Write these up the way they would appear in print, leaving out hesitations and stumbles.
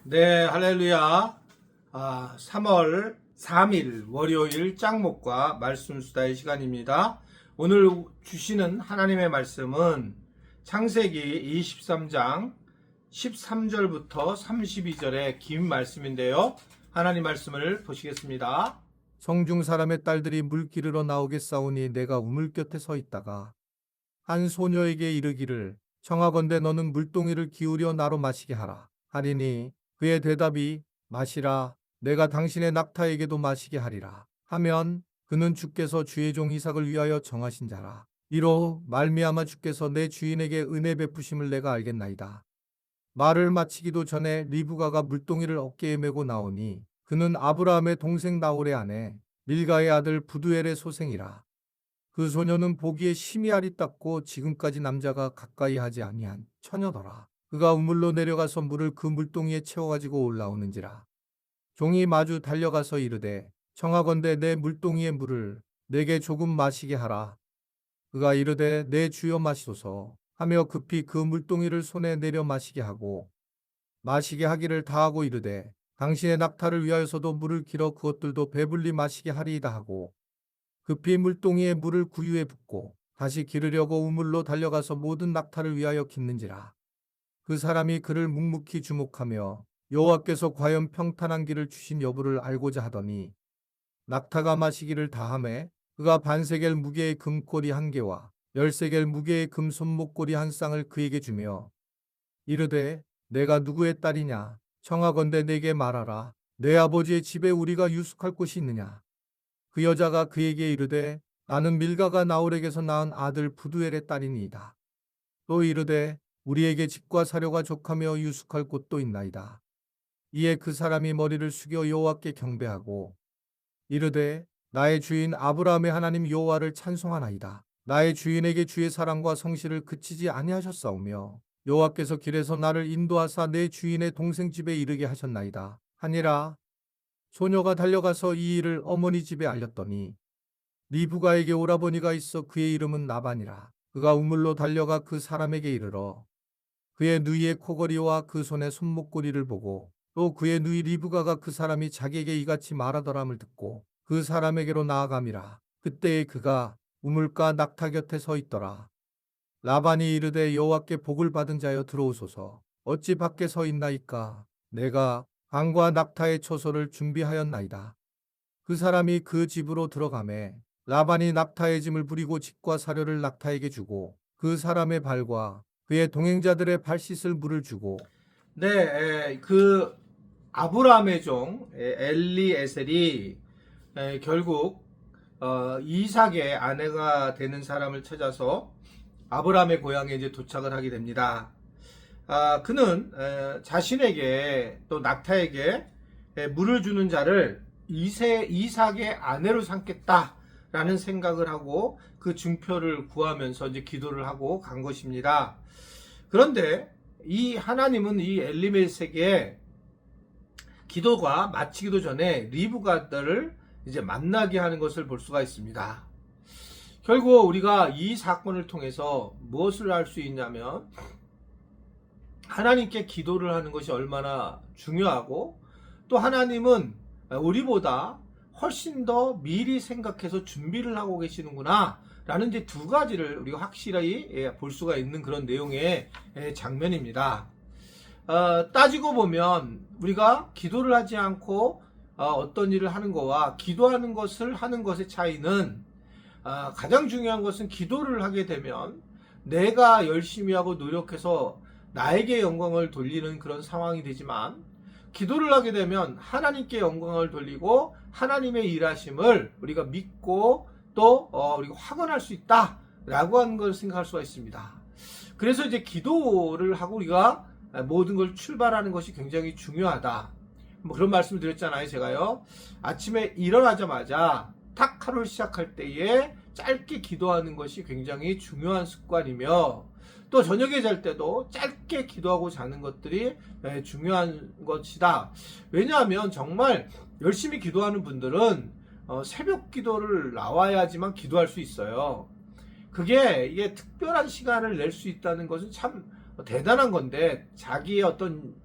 네, 할렐루야. 3월 3일 월요일 짱목과 말씀 수다의 시간입니다. 오늘 주시는 하나님의 말씀은 창세기 23장 13절부터 32절의 긴 말씀인데요. 하나님 말씀을 보시겠습니다. 성중 사람의 딸들이 물 기르러 나오겠사오니 내가 우물 곁에 서 있다가 한 소녀에게 이르기를 청하건대 너는 물동이를 기울여 나로 마시게 하라 하리니 그의 대답이 마시라 내가 당신의 낙타에게도 마시게 하리라 하면 그는 주께서 주의 종 이삭을 위하여 정하신 자라. 이로 말미암아 주께서 내 주인에게 은혜 베푸심을 내가 알겠나이다. 말을 마치기도 전에 리브가가 물동이를 어깨에 메고 나오니 그는 아브라함의 동생 나홀의 아내 밀가의 아들 부두엘의 소생이라. 그 소녀는 보기에 심히 아리따고 지금까지 남자가 가까이 하지 아니한 처녀더라. 그가 우물로 내려가서 물을 그 물동이에 채워가지고 올라오는지라. 종이 마주 달려가서 이르되 청하건대 내 물동이의 물을 내게 조금 마시게 하라. 그가 이르되 내 주여 마시소서 하며 급히 그 물동이를 손에 내려 마시게 하고 마시게 하기를 다하고 이르되 당신의 낙타를 위하여서도 물을 길어 그것들도 배불리 마시게 하리이다 하고 급히 물동이에 물을 구유에 붓고 다시 기르려고 우물로 달려가서 모든 낙타를 위하여 깃는지라. 그 사람이 그를 묵묵히 주목하며 여호와께서 과연 평탄한 길을 주신 여부를 알고자 하더니 낙타가 마시기를 다하매 그가 반세겔 무게의 금꼬리 한 개와 10세겔 무게의 금 손목고리 한 쌍을 그에게 주며 이르되 내가 누구의 딸이냐 청하건대 내게 말하라. 내 아버지의 집에 우리가 유숙할 곳이 있느냐. 그 여자가 그에게 이르되 나는 밀가가 나홀에게서 낳은 아들 부두엘의 딸이니이다. 또 이르되 우리에게 집과 사료가 족하며 유숙할 곳도 있나이다. 이에 그 사람이 머리를 숙여 여호와께 경배하고 이르되 나의 주인 아브라함의 하나님 여호와를 찬송하나이다. 나의 주인에게 주의 사랑과 성실을 그치지 아니하셨사오며 여호와께서 길에서 나를 인도하사 내 주인의 동생 집에 이르게 하셨나이다 하니라. 소녀가 달려가서 이 일을 어머니 집에 알렸더니 리브가에게 오라버니가 있어 그의 이름은 나반이라. 그가 우물로 달려가 그 사람에게 이르러 그의 누이의 코걸이와 그 손의 손목고리를 보고 또 그의 누이 리브가가 그 사람이 자기에게 이같이 말하더람을 듣고 그 사람에게로 나아감이라. 그때에 그가 우물가 낙타 곁에 서 있더라. 라반이 이르되 여호와께 복을 받은 자여 들어오소서. 어찌 밖에 서 있나이까. 내가 강과 낙타의 초소를 준비하였나이다. 그 사람이 그 집으로 들어가매 라반이 낙타의 짐을 부리고 집과 사료를 낙타에게 주고 그 사람의 발과 그의 동행자들의 발 씻을 물을 주고 네, 그 아브라함의 종 엘리에셀이 결국 이삭의 아내가 되는 사람을 찾아서 아브라함의 고향에 이제 도착을 하게 됩니다. 그는 자신에게 또 낙타에게 물을 주는 자를 이삭의 아내로 삼겠다라는 생각을 하고 그 증표를 구하면서 이제 기도를 하고 간 것입니다. 그런데 이 하나님은 이 엘리멜색의 기도가 마치기도 전에 리브가를 이제 만나게 하는 것을 볼 수가 있습니다. 결국 우리가 이 사건을 통해서 무엇을 알 수 있냐면 하나님께 기도를 하는 것이 얼마나 중요하고 또 하나님은 우리보다 훨씬 더 미리 생각해서 준비를 하고 계시는구나 라는 이제 두 가지를 우리가 확실히 볼 수가 있는 그런 내용의 장면입니다. 따지고 보면 우리가 기도를 하지 않고 어떤 일을 하는 것과 기도하는 것을 하는 것의 차이는 가장 중요한 것은 기도를 하게 되면 내가 열심히 하고 노력해서 나에게 영광을 돌리는 그런 상황이 되지만 기도를 하게 되면 하나님께 영광을 돌리고 하나님의 일하심을 우리가 믿고 또 우리가 확언할 수 있다라고 하는 걸 생각할 수가 있습니다. 그래서 이제 기도를 하고 우리가 모든 걸 출발하는 것이 굉장히 중요하다. 뭐 그런 말씀을 드렸잖아요, 제가요. 아침에 일어나자마자 탁 하루를 시작할 때에 짧게 기도하는 것이 굉장히 중요한 습관이며 또 저녁에 잘 때도 짧게 기도하고 자는 것들이 중요한 것이다. 왜냐하면 정말 열심히 기도하는 분들은 새벽 기도를 나와야지만 기도할 수 있어요. 이게 특별한 시간을 낼 수 있다는 것은 참 대단한 건데 자기의 어떤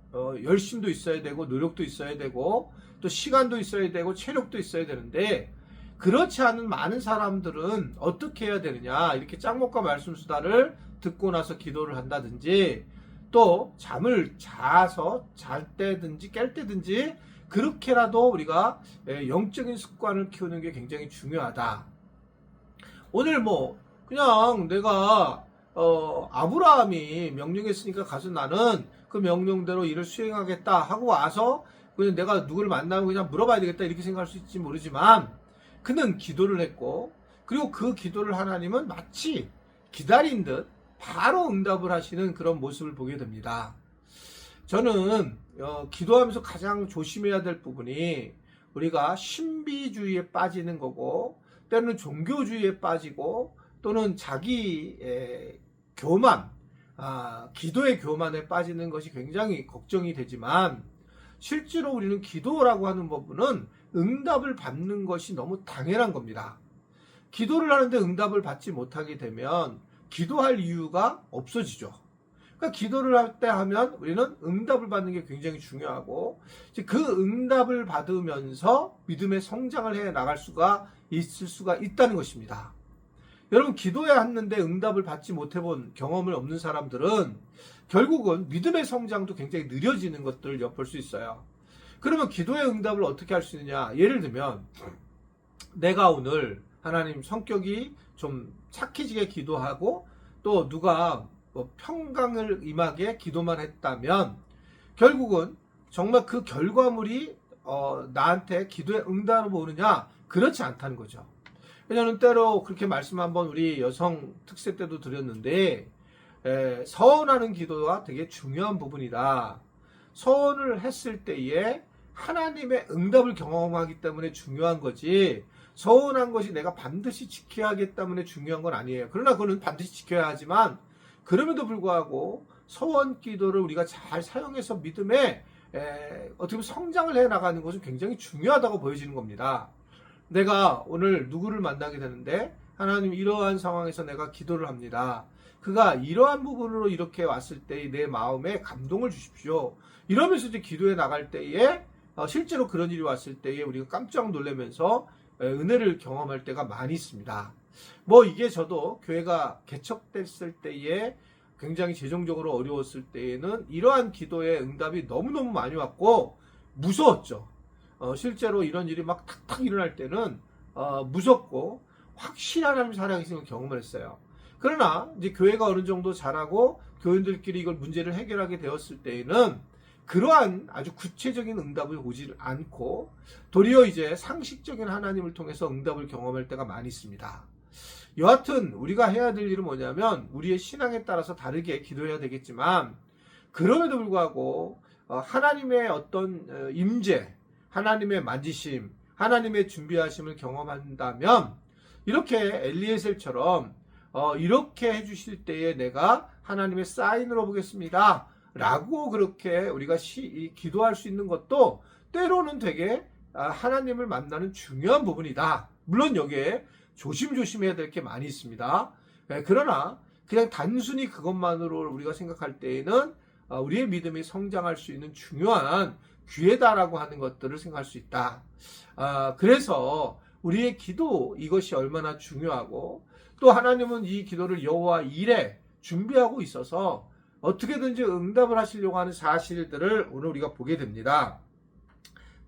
열심도 있어야 되고 노력도 있어야 되고 또 시간도 있어야 되고 체력도 있어야 되는데 그렇지 않은 많은 사람들은 어떻게 해야 되느냐, 이렇게 짱목과 말씀수다를 듣고 나서 기도를 한다든지 또 잠을 자서 잘 때든지 깰 때든지 그렇게라도 우리가 영적인 습관을 키우는 게 굉장히 중요하다. 오늘 뭐 그냥 내가 아브라함이 명령했으니까 가서 나는 그 명령대로 일을 수행하겠다 하고 와서 그냥 내가 누구를 만나면 그냥 물어봐야 되겠다 이렇게 생각할 수 있을지 모르지만 그는 기도를 했고 그리고 그 기도를 하나님은 마치 기다린 듯 바로 응답을 하시는 그런 모습을 보게 됩니다. 저는 기도하면서 가장 조심해야 될 부분이 우리가 신비주의에 빠지는 거고 때로는 종교주의에 빠지고 또는 자기 교만, 기도의 교만에 빠지는 것이 굉장히 걱정이 되지만 실제로 우리는 기도라고 하는 부분은 응답을 받는 것이 너무 당연한 겁니다. 기도를 하는데 응답을 받지 못하게 되면 기도할 이유가 없어지죠. 그러니까 기도를 할 때 하면 우리는 응답을 받는 게 굉장히 중요하고 그 응답을 받으면서 믿음의 성장을 해 나갈 수가 있을 수가 있다는 것입니다. 여러분 기도해 왔는데 응답을 받지 못해본 경험을 없는 사람들은 결국은 믿음의 성장도 굉장히 느려지는 것들을 엿볼 수 있어요. 그러면 기도의 응답을 어떻게 할 수 있느냐, 예를 들면 내가 오늘 하나님 성격이 좀 착해지게 기도하고 또 누가 평강을 임하게 기도만 했다면 결국은 정말 그 결과물이 나한테 기도의 응답으로 오느냐, 그렇지 않다는 거죠. 왜냐하면 때로 그렇게 말씀 한번 우리 여성 특세 때도 드렸는데 서원하는 기도가 되게 중요한 부분이다. 서원을 했을 때에 하나님의 응답을 경험하기 때문에 중요한 거지 서원한 것이 내가 반드시 지켜야 하기 때문에 중요한 건 아니에요. 그러나 그거는 반드시 지켜야 하지만 그럼에도 불구하고 서원 기도를 우리가 잘 사용해서 믿음에 어떻게 보면 성장을 해 나가는 것은 굉장히 중요하다고 보여지는 겁니다. 내가 오늘 누구를 만나게 되는데 하나님 이러한 상황에서 내가 기도를 합니다. 그가 이러한 부분으로 이렇게 왔을 때 내 마음에 감동을 주십시오. 이러면서 이제 기도해 나갈 때에 실제로 그런 일이 왔을 때에 우리가 깜짝 놀라면서 은혜를 경험할 때가 많이 있습니다. 뭐 이게 저도 교회가 개척됐을 때에 굉장히 재정적으로 어려웠을 때에는 이러한 기도의 응답이 너무너무 많이 왔고 무서웠죠. 실제로 이런 일이 막 탁탁 일어날 때는 무섭고 확실한 하나님 살아계신 걸 경험을 했어요. 그러나 이제 교회가 어느 정도 자라고 교인들끼리 이걸 문제를 해결하게 되었을 때에는 그러한 아주 구체적인 응답을 오지 않고 도리어 이제 상식적인 하나님을 통해서 응답을 경험할 때가 많이 있습니다. 여하튼 우리가 해야 될 일은 뭐냐면 우리의 신앙에 따라서 다르게 기도해야 되겠지만 그럼에도 불구하고 하나님의 어떤 임재, 하나님의 만지심, 하나님의 준비하심을 경험한다면 이렇게 엘리에셀처럼 이렇게 해주실 때에 내가 하나님의 사인으로 보겠습니다 라고 그렇게 우리가 기도할 수 있는 것도 때로는 되게 하나님을 만나는 중요한 부분이다. 물론 여기에 조심조심해야 될 게 많이 있습니다. 그러나 그냥 단순히 그것만으로 우리가 생각할 때에는 우리의 믿음이 성장할 수 있는 중요한 기회다라고 하는 것들을 생각할 수 있다. 그래서 우리의 기도 이것이 얼마나 중요하고 또 하나님은 이 기도를 여호와 일에 준비하고 있어서 어떻게든지 응답을 하시려고 하는 사실들을 오늘 우리가 보게 됩니다.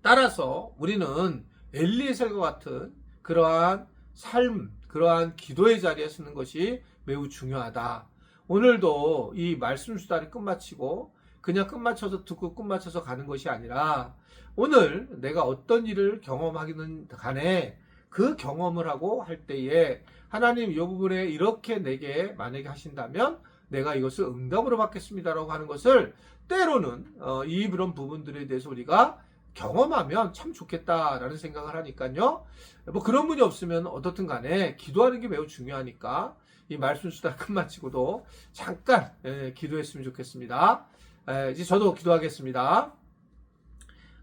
따라서 우리는 엘리에셀과 같은 그러한 삶, 그러한 기도의 자리에 서는 것이 매우 중요하다. 오늘도 이 말씀 수다를 끝마치고 그냥 끝마쳐서 듣고 끝마쳐서 가는 것이 아니라 오늘 내가 어떤 일을 경험하기는 간에 그 경험을 하고 할 때에 하나님 이 부분에 이렇게 내게 만약에 하신다면 내가 이것을 응답으로 받겠습니다라고 하는 것을 때로는 이런 부분들에 대해서 우리가 경험하면 참 좋겠다라는 생각을 하니까요. 뭐 그런 분이 없으면 어떻든 간에 기도하는 게 매우 중요하니까 이 말씀 수다 끝마치고도 잠깐 기도했으면 좋겠습니다. 이제 저도 기도하겠습니다.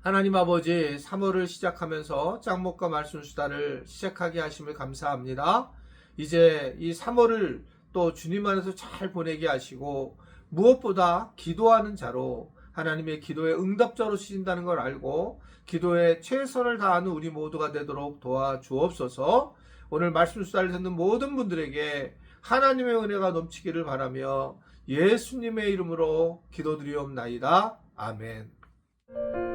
하나님 아버지 3월을 시작하면서 짱목과 말씀 수다를 시작하게 하심을 감사합니다. 이제 이 3월을 또 주님 안에서 잘 보내게 하시고 무엇보다 기도하는 자로 하나님의 기도에 응답자로 쓰신다는 걸 알고 기도에 최선을 다하는 우리 모두가 되도록 도와주옵소서. 오늘 말씀 수다를 듣는 모든 분들에게 하나님의 은혜가 넘치기를 바라며 예수님의 이름으로 기도드리옵나이다. 아멘.